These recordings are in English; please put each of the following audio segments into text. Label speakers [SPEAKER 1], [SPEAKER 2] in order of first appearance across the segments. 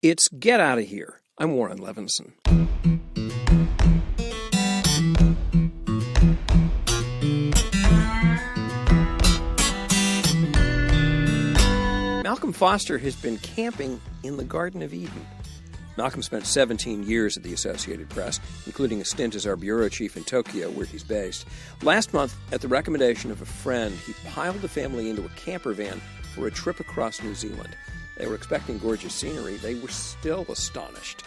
[SPEAKER 1] It's Get Out of Here. I'm Warren Levinson. Malcolm Foster has been camping in the Garden of Eden. Malcolm spent 17 years at the Associated Press, including a stint as our bureau chief in Tokyo, where he's based. Last month, at the recommendation of a friend, he piled the family into a camper van for a trip across New Zealand. They were expecting gorgeous scenery. They were still astonished.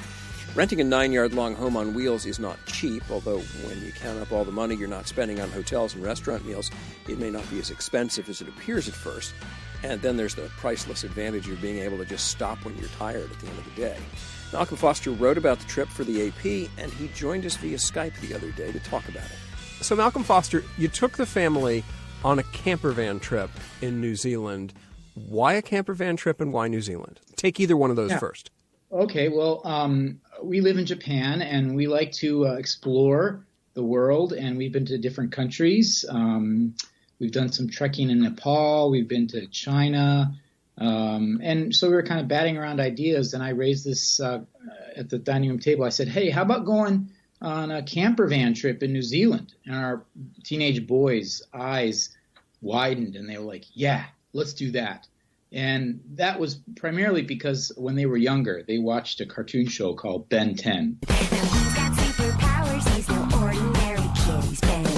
[SPEAKER 1] Renting a 9-yard-long home on wheels is not cheap, although when you count up all the money you're not spending on hotels and restaurant meals, it may not be as expensive as it appears at first. And then there's the priceless advantage of being able to just stop when you're tired at the end of the day. Malcolm Foster wrote about the trip for the AP, and he joined us via Skype the other day to talk about it. So Malcolm Foster, you took the family on a camper van trip in New Zealand. Why a camper van trip and why New Zealand? Take either one of those first.
[SPEAKER 2] Okay, well, we live in Japan, and we like to explore the world, and we've been to different countries. We've done some trekking in Nepal. We've been to China. And so we were kind of batting around ideas, and I raised this at the dining room table. I said, hey, how about going on a camper van trip in New Zealand? And our teenage boys' eyes widened, and they were like, yeah, let's do that. And that was primarily because when they were younger, they watched a cartoon show called Ben 10.
[SPEAKER 3] Now he's got superpowers, he's no ordinary kid, he's Ben 10.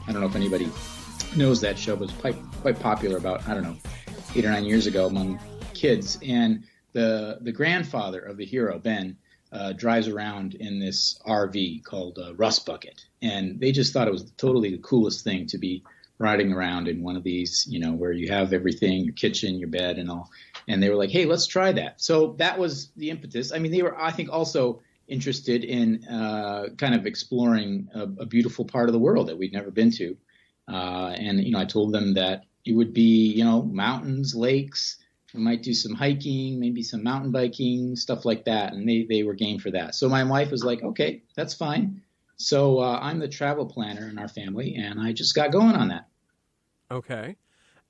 [SPEAKER 2] I don't know if anybody knows that show, but it was quite popular about, 8 or 9 years ago among kids. And the grandfather of the hero, Ben, drives around in this RV called Rust Bucket. And they just thought it was totally the coolest thing to be riding around in one of these, where you have everything, your kitchen, your bed and all. And they were like, hey, let's try that. So that was the impetus. I mean, they were, I think, also interested in kind of exploring a beautiful part of the world that we'd never been to. And I told them that it would be, mountains, lakes. We might do some hiking, maybe some mountain biking, stuff like that. And they were game for that. So my wife was like, okay, that's fine. So I'm the travel planner in our family, and I just got going on that.
[SPEAKER 1] Okay.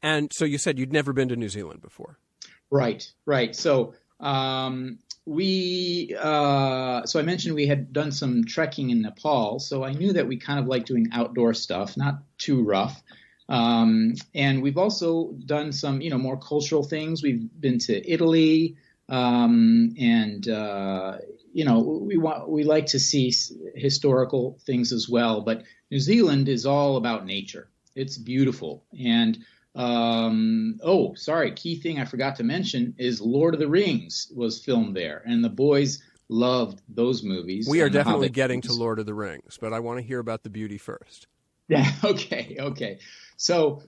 [SPEAKER 1] And so you said you'd never been to New Zealand before.
[SPEAKER 2] Right. So so I mentioned we had done some trekking in Nepal, so I knew that we kind of like doing outdoor stuff, not too rough. And we've also done some, more cultural things. We've been to Italy, we like to see historical things as well. But New Zealand is all about nature. It's beautiful. And key thing I forgot to mention is Lord of the Rings was filmed there, and the boys loved those movies.
[SPEAKER 1] We are definitely getting to Lord of the Rings, but I want to hear about the beauty first.
[SPEAKER 2] Yeah. Okay. So,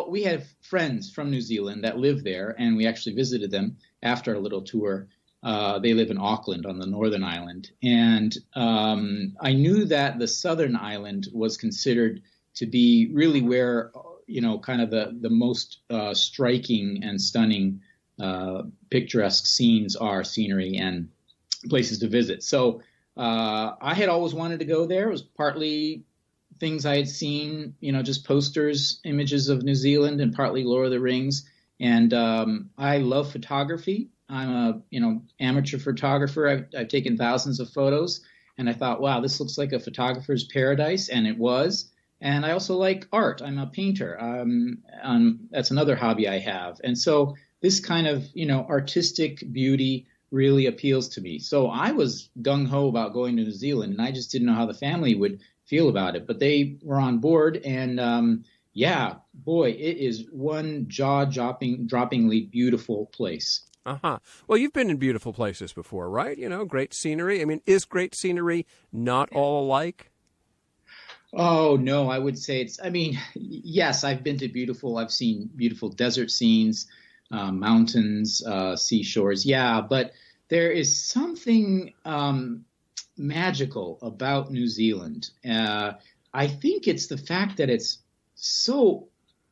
[SPEAKER 2] we have friends from New Zealand that live there, and we actually visited them after a little tour. They live in Auckland on the Northern Island. And I knew that the Southern Island was considered to be really where, kind of the most striking and stunning picturesque scenery and places to visit. So I had always wanted to go there. It was partly things I had seen, just posters, images of New Zealand, and partly Lord of the Rings. And I love photography. I'm a amateur photographer. I've taken thousands of photos, and I thought, wow, this looks like a photographer's paradise, and it was. And I also like art. I'm a painter. That's another hobby I have. And so this kind of artistic beauty really appeals to me. So I was gung-ho about going to New Zealand, and I just didn't know how the family would feel about it. But they were on board, and it is one jaw-droppingly beautiful place.
[SPEAKER 1] Uh-huh. Well, you've been in beautiful places before, right? Great scenery. I mean, is great scenery not all alike?
[SPEAKER 2] Oh, no, I would say yes, I've been to I've seen beautiful desert scenes, mountains, seashores. Yeah, but there is something magical about New Zealand. I think it's the fact that it's so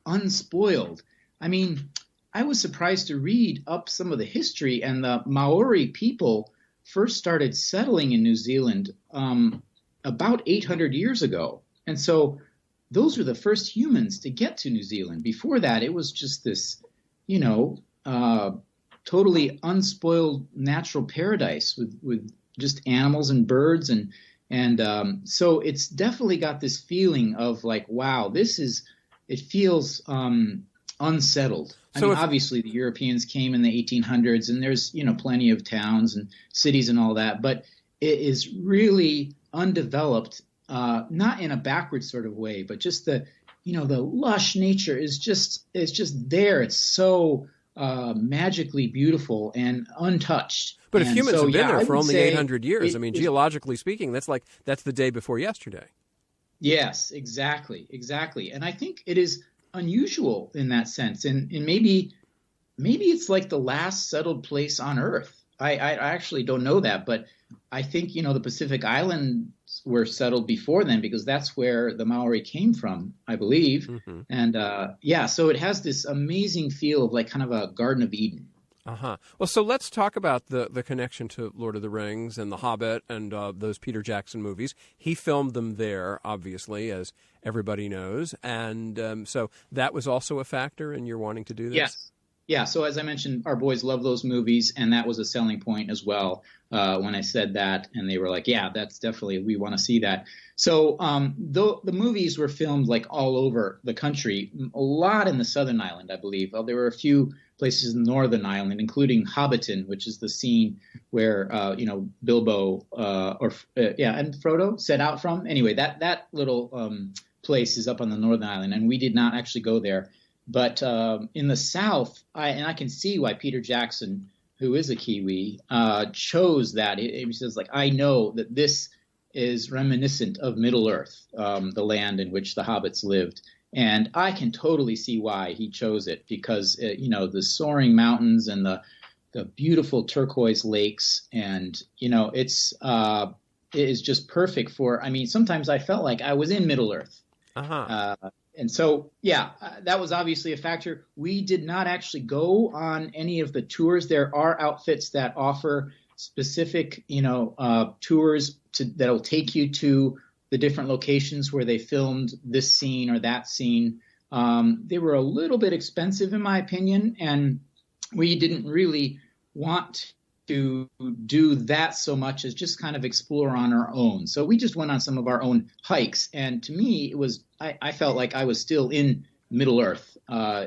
[SPEAKER 2] unspoiled. I mean, I was surprised to read up some of the history, and the Maori people first started settling in New Zealand about 800 years ago. And so those were the first humans to get to New Zealand. Before that, it was just this you know, totally unspoiled natural paradise with just animals and birds so it's definitely got this feeling of like, wow, it feels unsettled. Obviously the Europeans came in the 1800s and there's, you know, plenty of towns and cities and all that, but it is really undeveloped, not in a backward sort of way, but just the lush nature is just there. It's so magically beautiful and untouched.
[SPEAKER 1] But if humans have been there for only 800 years, geologically speaking, that's the day before yesterday.
[SPEAKER 2] Yes, exactly. And I think it is unusual in that sense. And maybe it's like the last settled place on Earth. I actually don't know that, but I think, the Pacific Islands were settled before then because that's where the Maori came from, I believe. Mm-hmm. And so it has this amazing feel of like kind of a Garden of Eden.
[SPEAKER 1] Uh-huh. Well, so let's talk about the connection to Lord of the Rings and The Hobbit and those Peter Jackson movies. He filmed them there, obviously, as everybody knows. And so that was also a factor in your wanting to do this?
[SPEAKER 2] Yes. Yeah, so as I mentioned, our boys love those movies, and that was a selling point as well when I said that. And they were like, yeah, that's definitely, we want to see that. So the movies were filmed like all over the country, a lot in the Southern Island, I believe. Well, there were a few places in the Northern Island, including Hobbiton, which is the scene where, Bilbo and Frodo set out from. Anyway, that little place is up on the Northern Island, and we did not actually go there. But in the South, I can see why Peter Jackson, who is a Kiwi, chose that. He says, like, I know that this is reminiscent of Middle-earth, the land in which the hobbits lived. And I can totally see why he chose it because, the soaring mountains and the beautiful turquoise lakes. And, it is just perfect for, sometimes I felt like I was in Middle-earth.
[SPEAKER 1] Uh-huh.
[SPEAKER 2] And so, that was obviously a factor. We did not actually go on any of the tours. There are outfits that offer specific, tours that'll take you to the different locations where they filmed this scene or that scene. They were a little bit expensive, in my opinion, and we didn't really want to do that so much as just kind of explore on our own. So we just went on some of our own hikes. And to me, it was I felt like I was still in Middle-earth,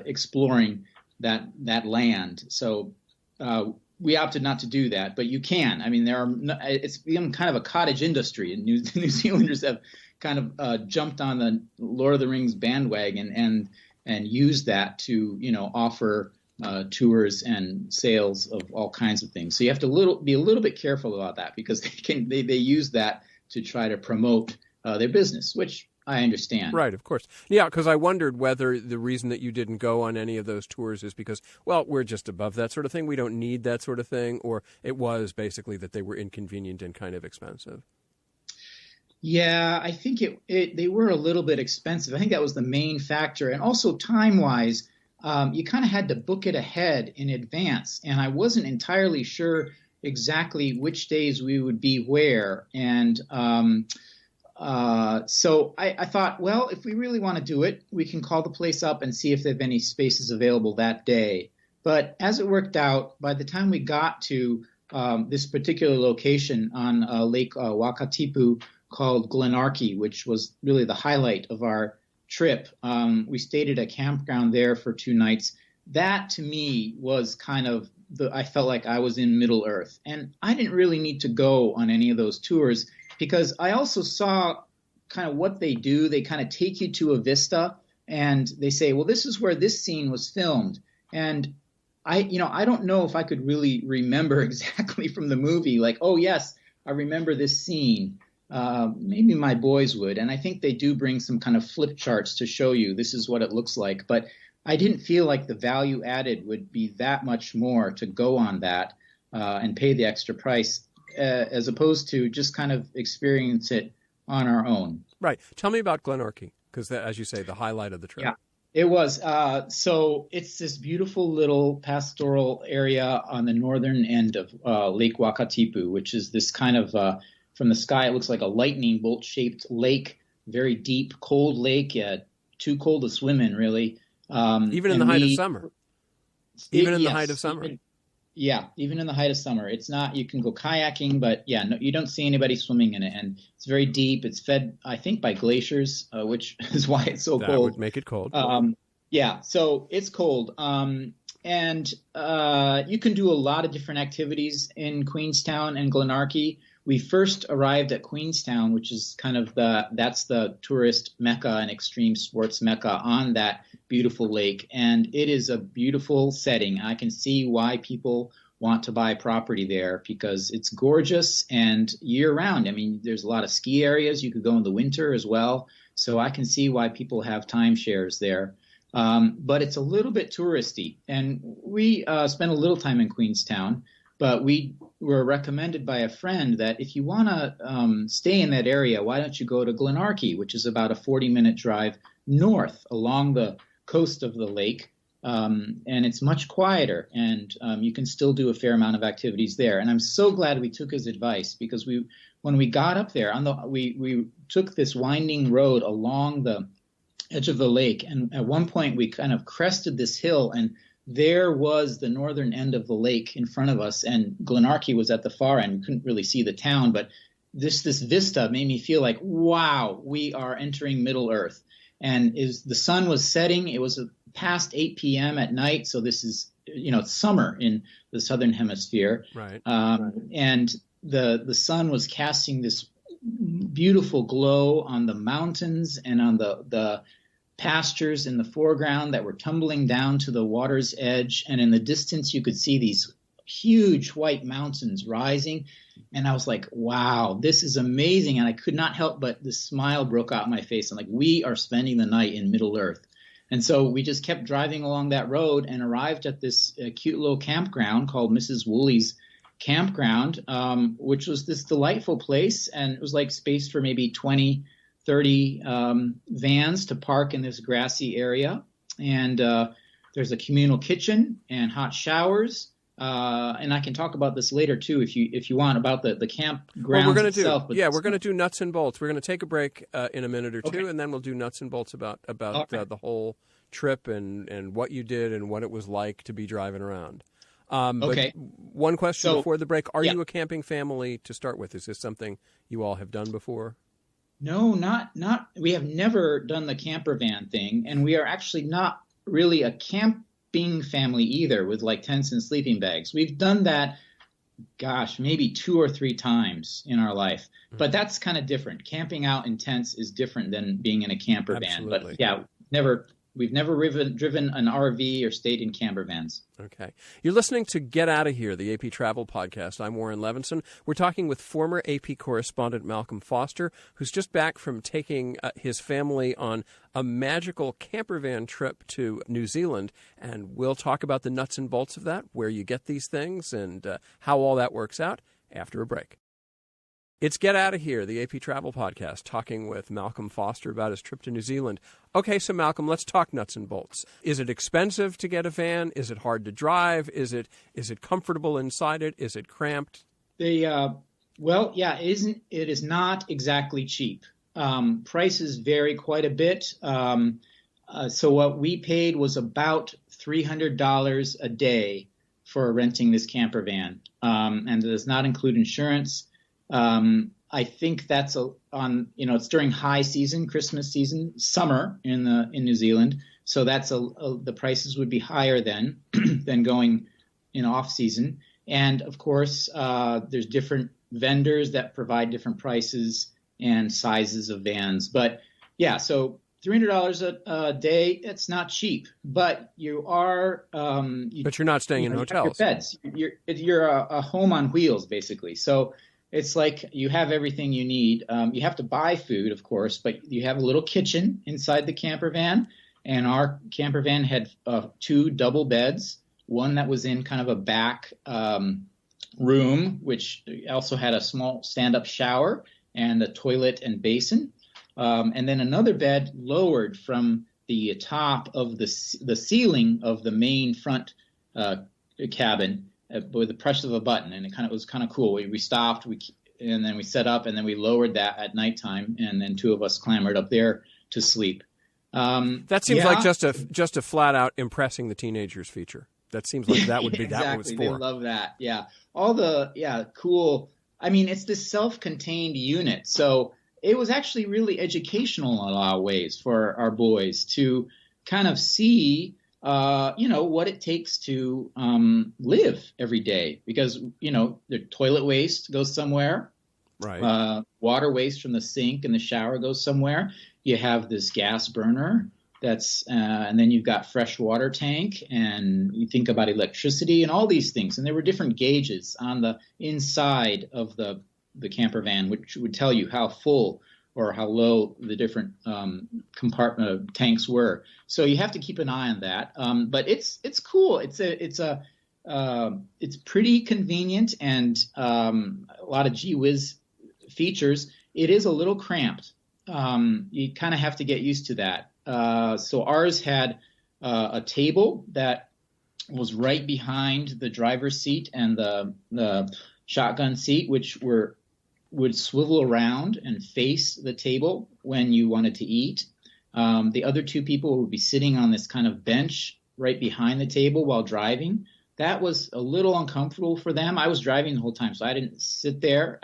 [SPEAKER 2] exploring that land. So we opted not to do that, but you can. It's become kind of a cottage industry, and New Zealanders have kind of jumped on the Lord of the Rings bandwagon and used that to offer tours and sales of all kinds of things. So you have to be a little bit careful about that because they use that to try to promote their business, which I understand.
[SPEAKER 1] Right, of course. Yeah, because I wondered whether the reason that you didn't go on any of those tours is because, well, we're just above that sort of thing. We don't need that sort of thing. Or it was basically that they were inconvenient and kind of expensive.
[SPEAKER 2] Yeah, I think they were a little bit expensive. I think that was the main factor. And also time-wise, you kind of had to book it ahead in advance. And I wasn't entirely sure exactly which days we would be where. And so I thought, well, if we really want to do it, we can call the place up and see if they have any spaces available that day. But as it worked out, by the time we got to this particular location on Lake Wakatipu called Glenorchy, which was really the highlight of our trip, we stayed at a campground there for 2 nights. That to me was kind of I felt like I was in Middle-earth. And I didn't really need to go on any of those tours because I also saw kind of what they do. They kind of take you to a vista and they say, well, this is where this scene was filmed. And I don't know if I could really remember exactly from the movie, like, oh, yes, I remember this scene. Maybe my boys would. And I think they do bring some kind of flip charts to show you this is what it looks like. But I didn't feel like the value added would be that much more to go on that and pay the extra price as opposed to just kind of experience it on our own.
[SPEAKER 1] Right. Tell me about Glenorchy, because as you say, the highlight of the trip.
[SPEAKER 2] Yeah, it was. So it's this beautiful little pastoral area on the northern end of Lake Wakatipu, which is this kind of, from the sky, it looks like a lightning bolt-shaped lake, very deep, cold lake, too cold to swim in, really.
[SPEAKER 1] Even in the height of summer.
[SPEAKER 4] Even in the height of summer?
[SPEAKER 2] Even in the height of summer. It's not, you can go kayaking, but no, you don't see anybody swimming in it. And it's very deep. It's fed, I think, by glaciers, which is why it's so cold.
[SPEAKER 4] That would make it cold.
[SPEAKER 2] So it's cold. And you can do a lot of different activities in Queenstown and Glenorchy. We first arrived at Queenstown, which is kind of that's the tourist mecca and extreme sports mecca on that beautiful lake. And it is a beautiful setting. I can see why people want to buy property there because it's gorgeous and year round. I mean, there's a lot of ski areas. You could go in the winter as well. So I can see why people have timeshares there. But it's a little bit touristy. And we spent a little time in Queenstown, but we were recommended by a friend that if you want to stay in that area, why don't you go to Glenorchy, which is about a 40-minute drive north along the coast of the lake. And it's much quieter, and you can still do a fair amount of activities there. And I'm so glad we took his advice because when we got up there, we took this winding road along the edge of the lake, and at one point we kind of crested this hill, and there was the northern end of the lake in front of us, and Glenorchy was at the far end. We couldn't really see the town, but this vista made me feel like, wow, we are entering Middle Earth. And the sun was setting. It was past 8 p.m. at night, so this is, it's summer in the southern hemisphere.
[SPEAKER 4] Right.
[SPEAKER 2] And the sun was casting this beautiful glow on the mountains and on the pastures in the foreground that were tumbling down to the water's edge. And in the distance, you could see these huge white mountains rising. And I was like, wow, this is amazing. And I could not help but the smile broke out my face. I'm like, we are spending the night in Middle Earth. And so we just kept driving along that road and arrived at this cute little campground called Mrs. Woolley's Campground, which was this delightful place. And it was like space for maybe 20, 30 vans to park in this grassy area. And there's a communal kitchen and hot showers. And I can talk about this later too, if you want, about the campground itself.
[SPEAKER 4] We're going to do nuts and bolts. We're going to take a break in a minute or two, and then we'll do nuts and bolts about the whole trip and what you did and what it was like to be driving around. But one question before the break: Are you a camping family to start with? Is this something you all have done before?
[SPEAKER 2] No, not. We have never done the camper van thing, and we are actually not really a camping family either with like tents and sleeping bags. We've done that, maybe 2 or 3 times in our life. But that's kind of different. Camping out in tents is different than being in a camper van. But we've never driven an RV or stayed in camper vans.
[SPEAKER 4] Okay. You're listening to Get Outta Here, the AP Travel Podcast. I'm Warren Levinson. We're talking with former AP correspondent Malcolm Foster, who's just back from taking his family on a magical camper van trip to New Zealand. And we'll talk about the nuts and bolts of that, where you get these things, and how all that works out after a break. It's Get Outta Here, the AP Travel Podcast, talking with Malcolm Foster about his trip to New Zealand. Okay, so Malcolm, let's talk nuts and bolts. Is it expensive to get a van? Is it hard to drive? Is it comfortable inside it? Is it cramped?
[SPEAKER 2] It is not exactly cheap. Prices vary quite a bit. So what we paid was about $300 a day for renting this camper van, and it does not include insurance. I think that's it's during high season, Christmas season, summer in New Zealand. So that's the prices would be higher than going in off season. And of course, there's different vendors that provide different prices and sizes of vans. But yeah, so $300 a day, it's not cheap, but you are.
[SPEAKER 4] But you're not staying in hotels.
[SPEAKER 2] Your beds. You're a home on wheels, basically. So it's like you have everything you need. You have to buy food, of course, but you have a little kitchen inside the camper van. And our camper van had 2 double beds, one that was in kind of a back room, which also had a small stand-up shower and a toilet and basin. And then another bed lowered from the top of the ceiling of the main front cabin with the press of a button, and it was kind of cool. We stopped, and then we set up, and then we lowered that at nighttime, and then 2 of us clambered up there to sleep.
[SPEAKER 4] That seems like just a flat out impressing the teenagers feature. That seems like that would be
[SPEAKER 2] exactly.
[SPEAKER 4] that was for.
[SPEAKER 2] They love that. Yeah. All the cool. I mean, it's this self-contained unit. So it was actually really educational in a lot of ways for our boys to kind of see, what it takes to live every day, because, the toilet waste goes somewhere.
[SPEAKER 4] Right.
[SPEAKER 2] Water waste from the sink and the shower goes somewhere. You have this gas burner and then you've got fresh water tank, and you think about electricity and all these things. And there were different gauges on the inside of the camper van, which would tell you how full or how low the different compartment tanks were. So you have to keep an eye on that. But it's cool. It's pretty convenient, and a lot of gee whiz features. It is a little cramped. You kind of have to get used to that. So ours had a table that was right behind the driver's seat and the shotgun seat, which would swivel around and face the table when you wanted to eat. The other two people would be sitting on this kind of bench right behind the table while driving. That was a little uncomfortable for them. I was driving the whole time, so I didn't sit there.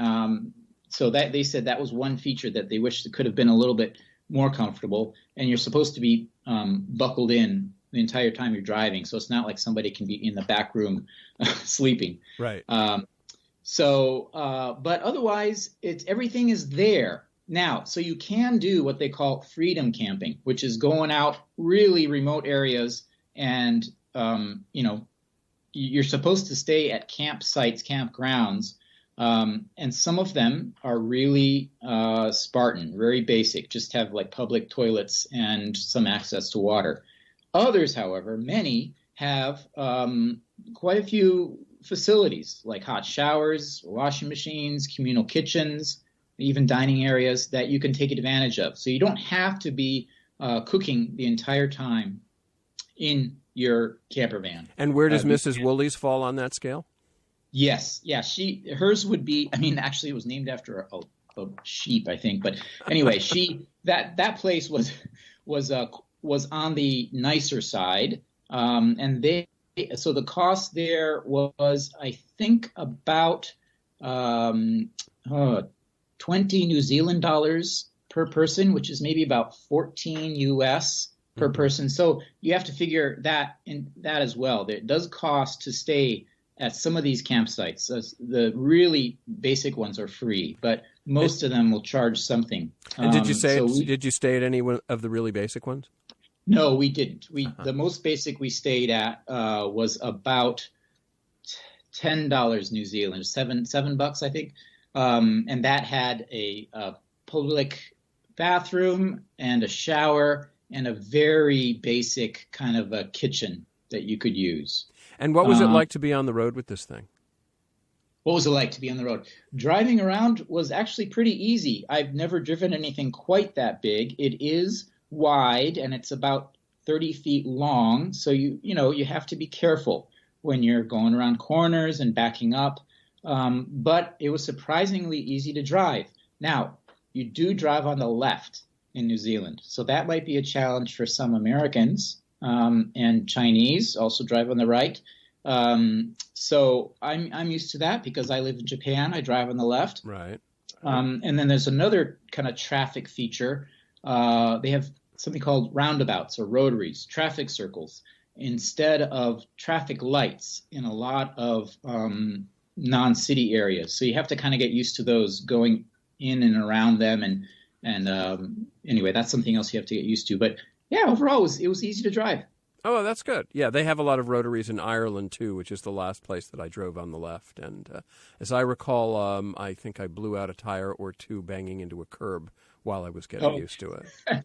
[SPEAKER 2] So that they said that was one feature that they wished it could have been a little bit more comfortable. And you're supposed to be buckled in the entire time you're driving, so it's not like somebody can be in the back room sleeping.
[SPEAKER 4] Right.
[SPEAKER 2] But otherwise, everything is there now. So you can do what they call freedom camping, which is going out really remote areas, and you're supposed to stay at campsites, campgrounds. And some of them are really Spartan, very basic, just have like public toilets and some access to water. Others, however, many have quite a few facilities like hot showers, washing machines, communal kitchens, even dining areas that you can take advantage of. So you don't have to be cooking the entire time in your camper van.
[SPEAKER 4] And where does Mrs. Woolley's fall on that scale?
[SPEAKER 2] Yes. Yeah. Hers would be, actually it was named after a sheep, I think. But anyway, that place was on the nicer side. So the cost there was, I think, about 20 New Zealand dollars per person, which is maybe about 14 US per person. So you have to figure that as well. It does cost to stay at some of these campsites. The really basic ones are free, but most of them will charge something.
[SPEAKER 4] And did you stay at any of the really basic ones?
[SPEAKER 2] No, we didn't. The most basic we stayed at was about $10 New Zealand, $7, I think. And that had a public bathroom and a shower and a very basic kind of a kitchen that you could use.
[SPEAKER 4] And what was it like to be on the road with this thing?
[SPEAKER 2] What was it like to be on the road? Driving around was actually pretty easy. I've never driven anything quite that big. It is wide, and it's about 30 feet long. So you have to be careful when you're going around corners and backing up. But it was surprisingly easy to drive. Now, you do drive on the left in New Zealand, so that might be a challenge for some Americans. And Chinese also drive on the right. So I'm used to that because I live in Japan. I drive on the left.
[SPEAKER 4] Right.
[SPEAKER 2] And then there's another kind of traffic feature. They have something called roundabouts or rotaries, traffic circles, instead of traffic lights in a lot of non-city areas. So you have to kind of get used to those going in and around them. And anyway, that's something else you have to get used to. But yeah, overall, it was easy to drive.
[SPEAKER 4] Oh, that's good. Yeah, they have a lot of rotaries in Ireland, too, which is the last place that I drove on the left. And as I recall, I think I blew out a tire or two banging into a curb while I was getting used to it.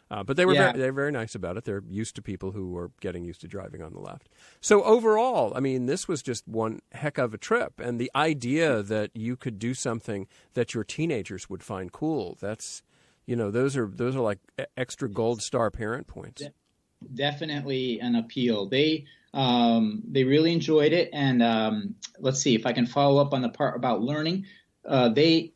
[SPEAKER 4] But they were they're very nice about it. They're used to people who are getting used to driving on the left. So overall, I mean, this was just one heck of a trip. And the idea that you could do something that your teenagers would find cool, that's... those are like extra gold star parent points.
[SPEAKER 2] Definitely an appeal. They really enjoyed it, and let's see if I can follow up on the part about learning. They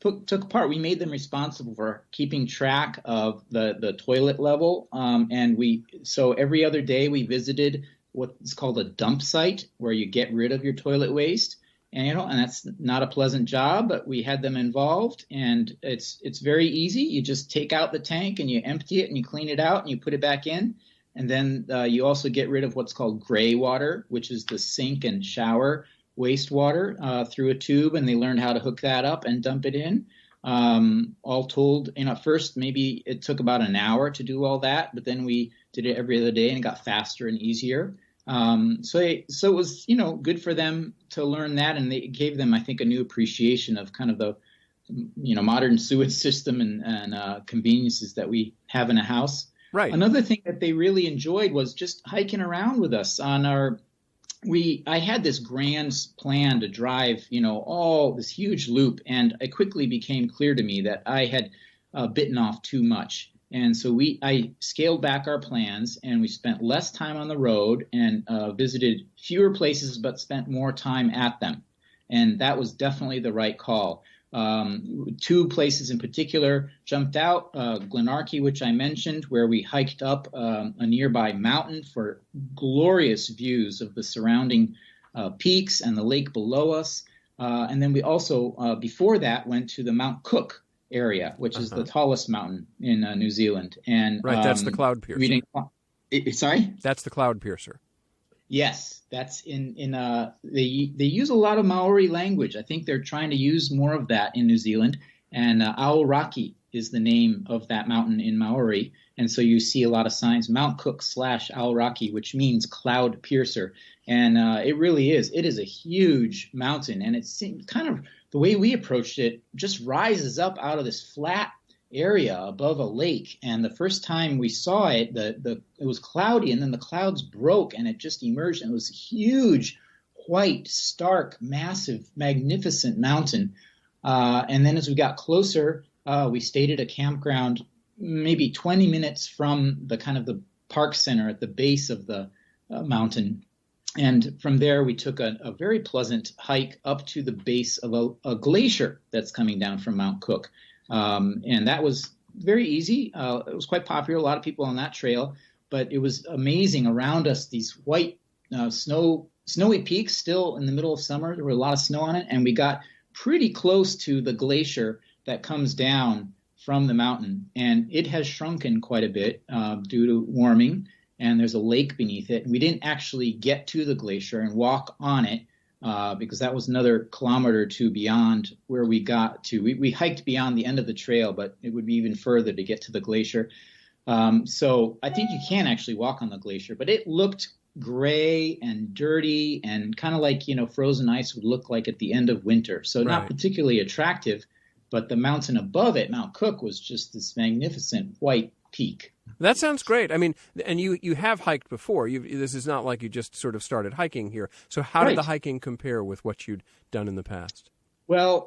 [SPEAKER 2] took part. We made them responsible for keeping track of the toilet level, and so every other day we visited what's called a dump site where you get rid of your toilet waste. And that's not a pleasant job, but we had them involved, and it's very easy. You just take out the tank and you empty it and you clean it out and you put it back in. And then you also get rid of what's called gray water, which is the sink and shower wastewater through a tube, and they learned how to hook that up and dump it in. All told, at first maybe it took about an hour to do all that, but then we did it every other day and it got faster and easier. So it was, good for them to learn that, and it gave them, I think, a new appreciation of kind of the, modern sewage system and conveniences that we have in a house.
[SPEAKER 4] Right.
[SPEAKER 2] Another thing that they really enjoyed was just hiking around with us on I had this grand plan to drive, all this huge loop, and it quickly became clear to me that I had bitten off too much. And so I scaled back our plans, and we spent less time on the road and visited fewer places, but spent more time at them. And that was definitely the right call. Two places in particular jumped out, Glenorchy, which I mentioned, where we hiked up a nearby mountain for glorious views of the surrounding peaks and the lake below us. And then we also, before that, went to the Mount Cook area, which is the tallest mountain in New Zealand. And
[SPEAKER 4] right, that's the cloud piercer.
[SPEAKER 2] Sorry?
[SPEAKER 4] That's the cloud piercer.
[SPEAKER 2] Yes, that's they use a lot of Maori language. I think they're trying to use more of that in New Zealand. And Aoraki is the name of that mountain in Maori. And so you see a lot of signs, Mount Cook / Aoraki, which means cloud piercer. And it really is. It is a huge mountain. And it seems kind of the way we approached it just rises up out of this flat area above a lake. And the first time we saw it, it was cloudy, and then the clouds broke and it just emerged, and it was a huge, white, stark, massive, magnificent mountain. And then as we got closer, we stayed at a campground maybe 20 minutes from the kind of the park center at the base of the mountain. And from there, we took a very pleasant hike up to the base of a glacier that's coming down from Mount Cook. And that was very easy. It was quite popular, a lot of people on that trail, but it was amazing around us, these white snowy peaks still in the middle of summer. There were a lot of snow on it, and we got pretty close to the glacier that comes down from the mountain, and it has shrunken quite a bit due to warming, and there's a lake beneath it. And we didn't actually get to the glacier and walk on it, because that was another kilometer or two beyond where we got to. We hiked beyond the end of the trail, but it would be even further to get to the glacier. So I think you can actually walk on the glacier, but it looked gray and dirty and kind of like, frozen ice would look like at the end of winter. So not particularly attractive, but the mountain above it, Mount Cook, was just this magnificent white peak.
[SPEAKER 4] That sounds great. I mean, and you have hiked before. This is not like you just sort of started hiking here. So how did the hiking compare with what you'd done in the past?
[SPEAKER 2] Well,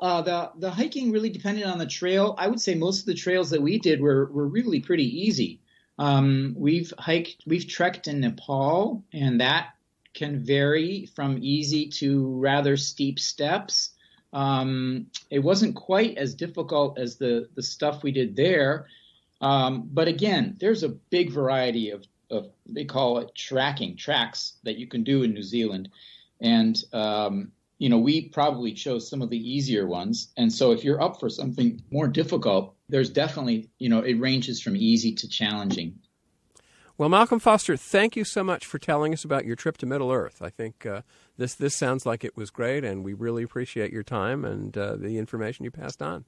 [SPEAKER 2] the hiking really depended on the trail. I would say most of the trails that we did were really pretty easy. We've trekked in Nepal, and that can vary from easy to rather steep steps. It wasn't quite as difficult as the stuff we did there. But again, there's a big variety of they call it tracks that you can do in New Zealand. And, we probably chose some of the easier ones. And so if you're up for something more difficult, there's definitely, it ranges from easy to challenging.
[SPEAKER 4] Well, Malcolm Foster, thank you so much for telling us about your trip to Middle Earth. I think this sounds like it was great, and we really appreciate your time and the information you passed on.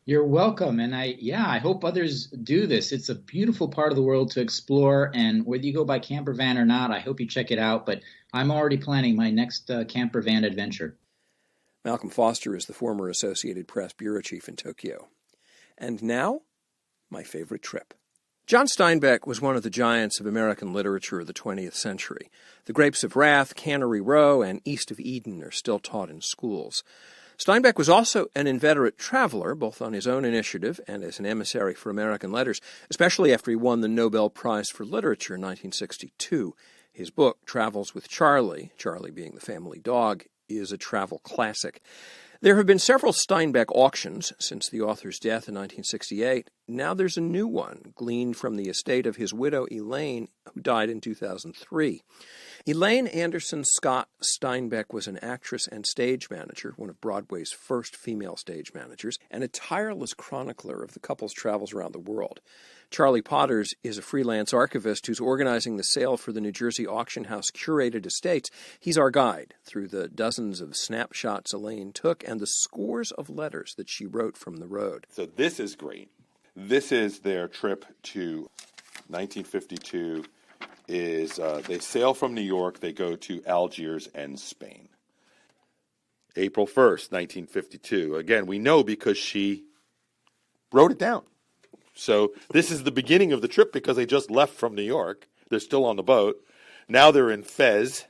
[SPEAKER 2] You're welcome. And I hope others do this. It's a beautiful part of the world to explore. And whether you go by camper van or not, I hope you check it out. But I'm already planning my next camper van adventure.
[SPEAKER 1] Malcolm Foster is the former Associated Press bureau chief in Tokyo. And now, my favorite trip. John Steinbeck was one of the giants of American literature of the 20th century. The Grapes of Wrath, Cannery Row, and East of Eden are still taught in schools. Steinbeck was also an inveterate traveler, both on his own initiative and as an emissary for American letters, especially after he won the Nobel Prize for Literature in 1962. His book, Travels with Charlie, Charlie being the family dog, is a travel classic. There have been several Steinbeck auctions since the author's death in 1968, Now there's a new one, gleaned from the estate of his widow Elaine, who died in 2003. Elaine Anderson Scott Steinbeck was an actress and stage manager, one of Broadway's first female stage managers, and a tireless chronicler of the couple's travels around the world. Charlie Potters is a freelance archivist who's organizing the sale for the New Jersey auction house Curated Estates. He's our guide through the dozens of snapshots Elaine took and the scores of letters that she wrote from the road.
[SPEAKER 5] So this is great. This is their trip to 1952. They sail from New York, they go to Algiers and Spain. April 1st, 1952. Again, we know because she wrote it down. So this is the beginning of the trip because they just left from New York. They're still on the boat. Now they're in Fez.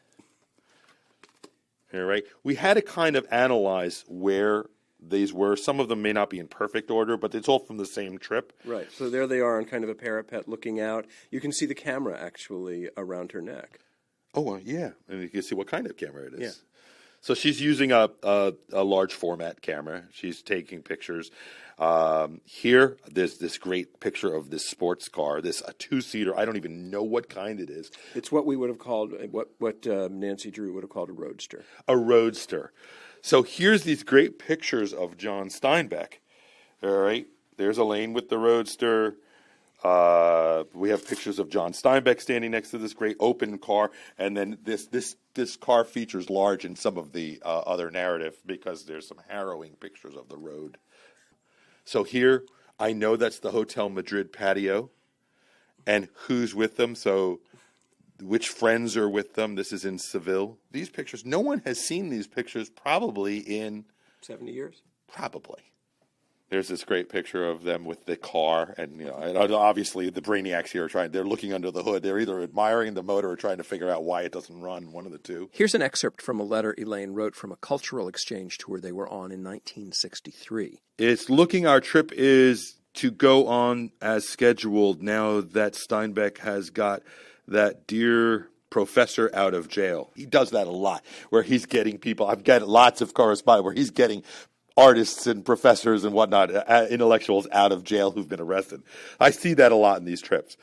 [SPEAKER 5] All right. We had to kind of analyze where these were. Some of them may not be in perfect order, but it's all from the same trip.
[SPEAKER 1] Right. So there they are on kind of a parapet looking out. You can see the camera actually around her neck.
[SPEAKER 5] Oh, yeah. And you can see what kind of camera it is.
[SPEAKER 1] Yeah.
[SPEAKER 5] So she's using a large format camera. She's taking pictures. Here, there's this great picture of this sports car, a two-seater. I don't even know what kind it is.
[SPEAKER 1] It's what we would have called, what Nancy Drew would have called a roadster.
[SPEAKER 5] A roadster. So here's these great pictures of John Steinbeck. All right. There's Elaine with the roadster. We have pictures of John Steinbeck standing next to this great open car, and then this car features large in some of the other narrative because there's some harrowing pictures of the road. So here, I know that's the Hotel Madrid patio, and who's with them. So which friends are with them. This is in Seville. These pictures, no one has seen these pictures probably in
[SPEAKER 1] 70 years.
[SPEAKER 5] Probably. There's this great picture of them with the car, and and obviously the brainiacs here they're looking under the hood. They're either admiring the motor or trying to figure out why it doesn't run, one of the two.
[SPEAKER 1] Here's an excerpt from a letter Elaine wrote from a cultural exchange tour they were on in 1963.
[SPEAKER 5] Our trip is to go on as scheduled now that Steinbeck has got that dear professor out of jail. He does that a lot, where he's getting people. I've got lots of correspondence where he's getting artists and professors and whatnot, intellectuals out of jail who've been arrested. I see that a lot in these trips.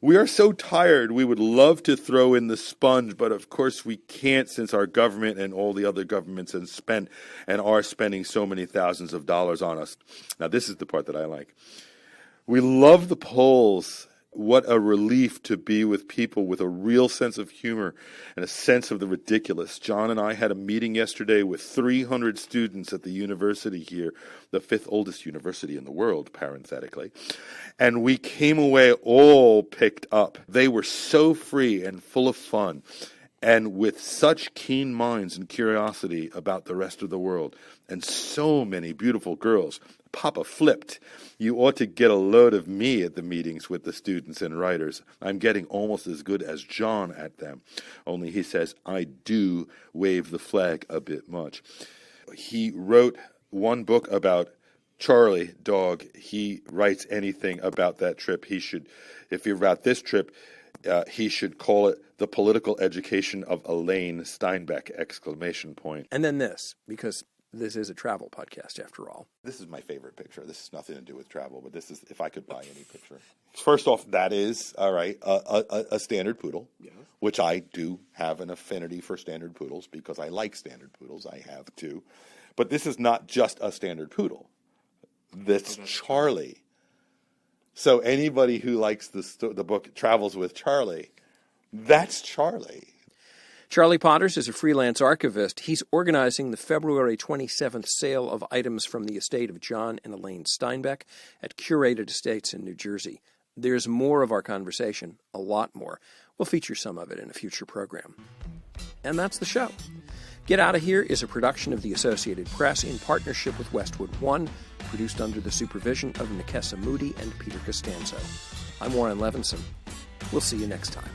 [SPEAKER 5] We are so tired, we would love to throw in the sponge, but of course we can't since our government and all the other governments have spent and are spending so many thousands of dollars on us. Now this is the part that I like. We love the Poles. What a relief to be with people with a real sense of humor and a sense of the ridiculous. John and I had a meeting yesterday with 300 students at the university here, the fifth oldest university in the world, parenthetically. And we came away all picked up. They were so free and full of fun and with such keen minds and curiosity about the rest of the world. And so many beautiful girls. Papa flipped. You ought to get a load of me at the meetings with the students and writers. I'm getting almost as good as John at them. Only he says, I do wave the flag a bit much. He wrote one book about Charlie, dog. He writes anything about that trip. He should, if you're about this trip, he should call it The Political Education of Elaine Steinbeck, !
[SPEAKER 1] And then this, because this is a travel podcast, after all.
[SPEAKER 5] This is my favorite picture. This has nothing to do with travel, but this is if I could buy any picture. First off, that is, all right, a standard poodle, yes. Which I do have an affinity for standard poodles because I like standard poodles. I have too. But this is not just a standard poodle. That's Charlie. So anybody who likes the book Travels with Charlie, that's Charlie.
[SPEAKER 1] Charlie Potters is a freelance archivist. He's organizing the February 27th sale of items from the estate of John and Elaine Steinbeck at Curated Estates in New Jersey. There's more of our conversation, a lot more. We'll feature some of it in a future program. And that's the show. Get Outta Here is a production of the Associated Press in partnership with Westwood One, produced under the supervision of Nikessa Moody and Peter Costanzo. I'm Warren Levinson. We'll see you next time.